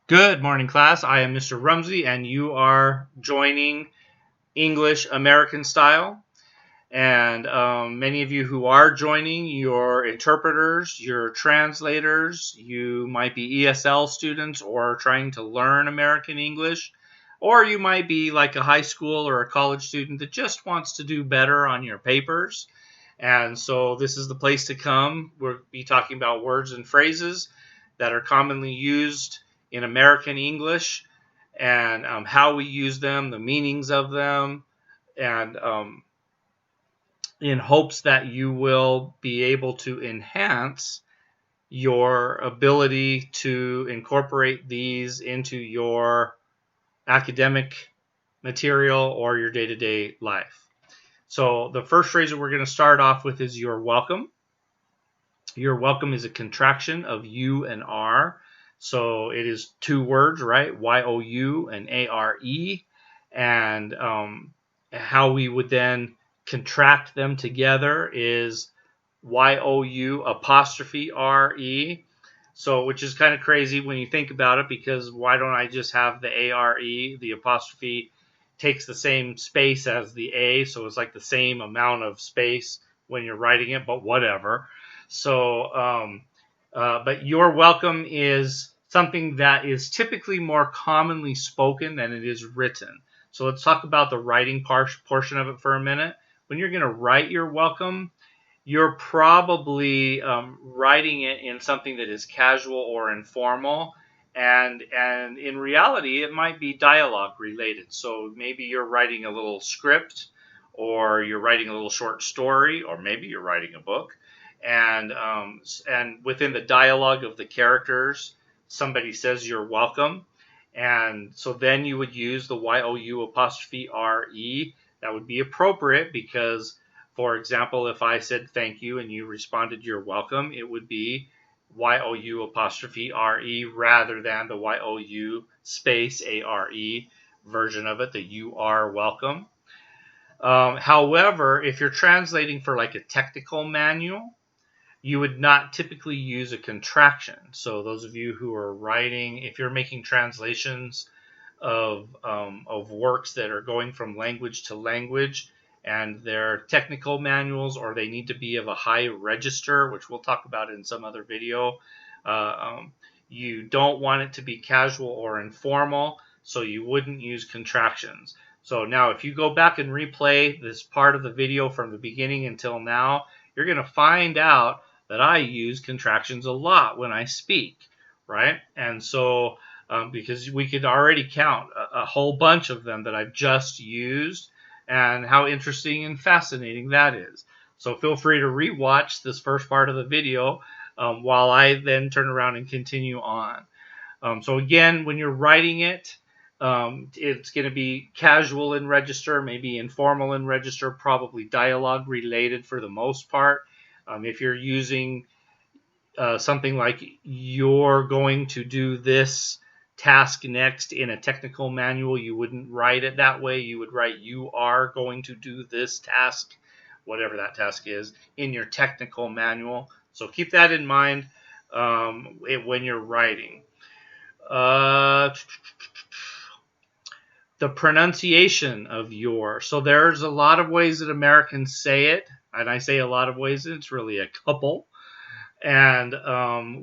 Good morning, class. I am Mr. Rumsey, and you are joining English American Style. And many of you who are joining, you're interpreters, you're translators, you might be ESL students or trying to learn American English, or you might be like a high school or a college student that just wants to do better on your papers. And so this is the place to come. We'll be talking about words and phrases that are commonly used in American English and how we use them, the meanings of them, and in hopes that you will be able to enhance your ability to incorporate these into your academic material or your day-to-day life. So the first phrase that we're going to start off with is you're welcome. You're welcome is a contraction of you and are. So it is two words, right? Y-O-U and A-R-E. And how we would then contract them together is Y-O-U apostrophe R-E. So, which is kind of crazy when you think about it, because why don't I just have the A-R-E? The apostrophe takes the same space as the A, so it's like the same amount of space when you're writing it, but whatever. So, but you're welcome is something that is typically more commonly spoken than it is written. So let's talk about the writing portion of it for a minute. When you're going to write your welcome, you're probably writing it in something that is casual or informal. And in reality, it might be dialogue related. So maybe you're writing a little script, or you're writing a little short story, or maybe you're writing a book. And within the dialogue of the characters, somebody says you're welcome. And so then you would use the Y-O-U apostrophe R-E. That would be appropriate because, for example, if I said thank you and you responded you're welcome, it would be Y-O-U apostrophe R-E rather than the Y-O-U space A-R-E version of it, the you are welcome. However, if you're translating for like a technical manual, you would not typically use a contraction. So those of you who are writing, if you're making translations of works that are going from language to language, and they're technical manuals, or they need to be of a high register, which we'll talk about in some other video, you don't want it to be casual or informal, so you wouldn't use contractions. So now if you go back and replay this part of the video from the beginning until now, you're going to find out that I use contractions a lot when I speak, right? And so because we could already count a whole bunch of them that I've just used, and how interesting and fascinating that is. So feel free to rewatch this first part of the video while I then turn around and continue on. So again, when you're writing it, it's going to be casual in register, maybe informal in register, probably dialogue related for the most part. If you're using something like you're going to do this task next in a technical manual, you wouldn't write it that way. You would write you are going to do this task, whatever that task is, in your technical manual. So keep that in mind when you're writing. The pronunciation of your. So there's a lot of ways that Americans say it, and I say a lot of ways, and it's really a couple. And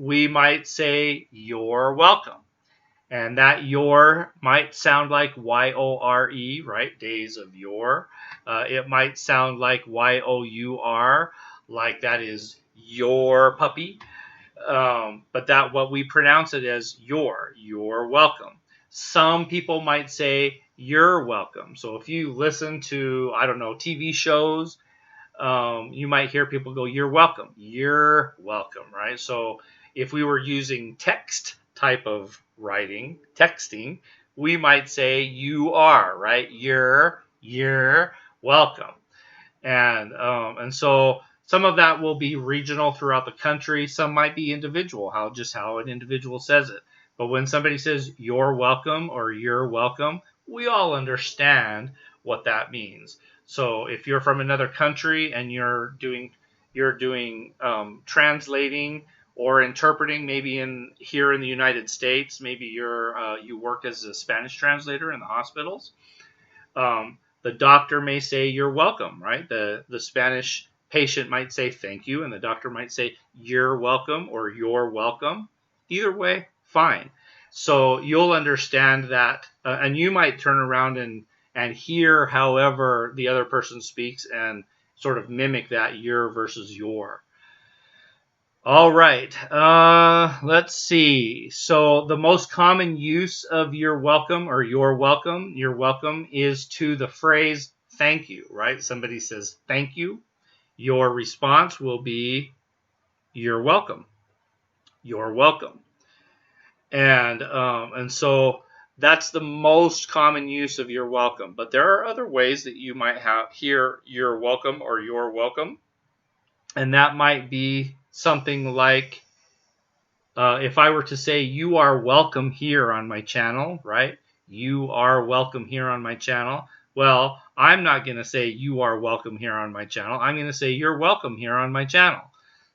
we might say you're welcome. And that your might sound like Y-O-R-E, right? Days of yore. It might sound like Y-O-U-R, like that is your puppy. But that what we pronounce it as you're welcome. Some people might say you're welcome. So if you listen to, I don't know, TV shows, you might hear people go, you're welcome, right? So if we were using text type of writing, texting, we might say you are, right? You're welcome. And so some of that will be regional throughout the country. Some might be individual, how an individual says it. But when somebody says you're welcome or you're welcome, we all understand what that means. So if you're from another country and you're doing translating or interpreting, maybe here in the United States, maybe you work as a Spanish translator in the hospitals. The doctor may say you're welcome, right? The Spanish patient might say thank you, and the doctor might say you're welcome or you're welcome. Either way, fine. So you'll understand that, and you might turn around and hear however the other person speaks and sort of mimic that your versus your. All right, let's see. So the most common use of you're welcome or you're welcome is to the phrase thank you, right? Somebody says thank you. Your response will be you're welcome. You're welcome. And so that's the most common use of you're welcome. But there are other ways that you might hear you're welcome or you're welcome. And that might be something like, if I were to say, you are welcome here on my channel, right? You are welcome here on my channel. Well, I'm not going to say you are welcome here on my channel. I'm going to say you're welcome here on my channel.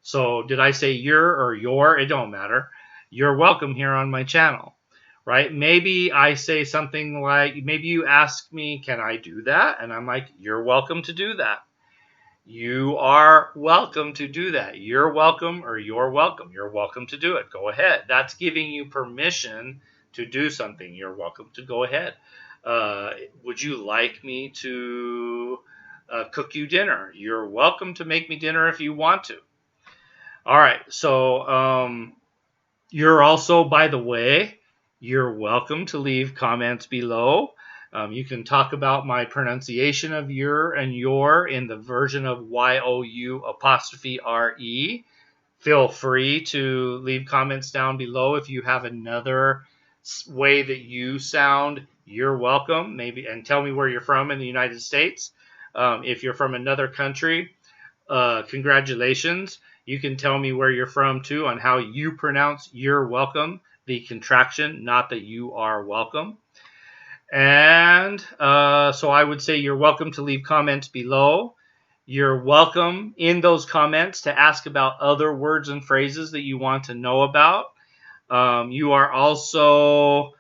So did I say you're or your? It don't matter. You're welcome here on my channel, right? Maybe I say something like, maybe you ask me, can I do that? And I'm like, you're welcome to do that. You are welcome to do that. You're welcome or you're welcome. You're welcome to do it. Go ahead. That's giving you permission to do something. You're welcome to go ahead. Would you like me to cook you dinner? You're welcome to make me dinner if you want to. All right. So you're also, by the way, you're welcome to leave comments below. You can talk about my pronunciation of your and your in the version of YOU''RE. Feel free to leave comments down below if you have another way that you sound you're welcome, maybe, and tell me where you're from in the United States. If you're from another country, congratulations. You can tell me where you're from too on how you pronounce you're welcome, the contraction, not that you are welcome. And so I would say you're welcome to leave comments below. You're welcome in those comments to ask about other words and phrases that you want to know about. You are also,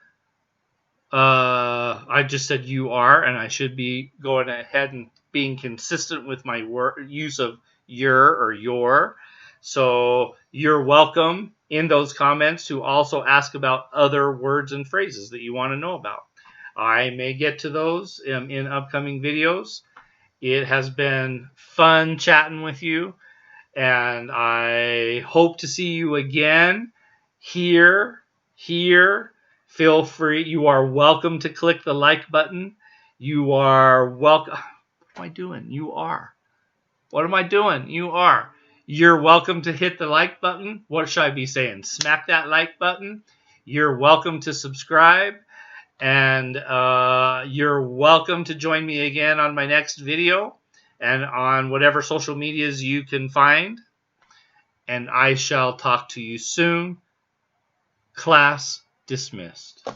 I just said you are, and I should be going ahead and being consistent with my use of your or your. So you're welcome in those comments to also ask about other words and phrases that you want to know about. I may get to those in upcoming videos. It has been fun chatting with you, and I hope to see you again here. Feel free. You are welcome to click the like button. You are welcome. What am I doing? You are. What am I doing? You are. You're welcome to hit the like button. What should I be saying? Smack that like button. You're welcome to subscribe. And you're welcome to join me again on my next video and on whatever social medias you can find. And I shall talk to you soon. Class dismissed.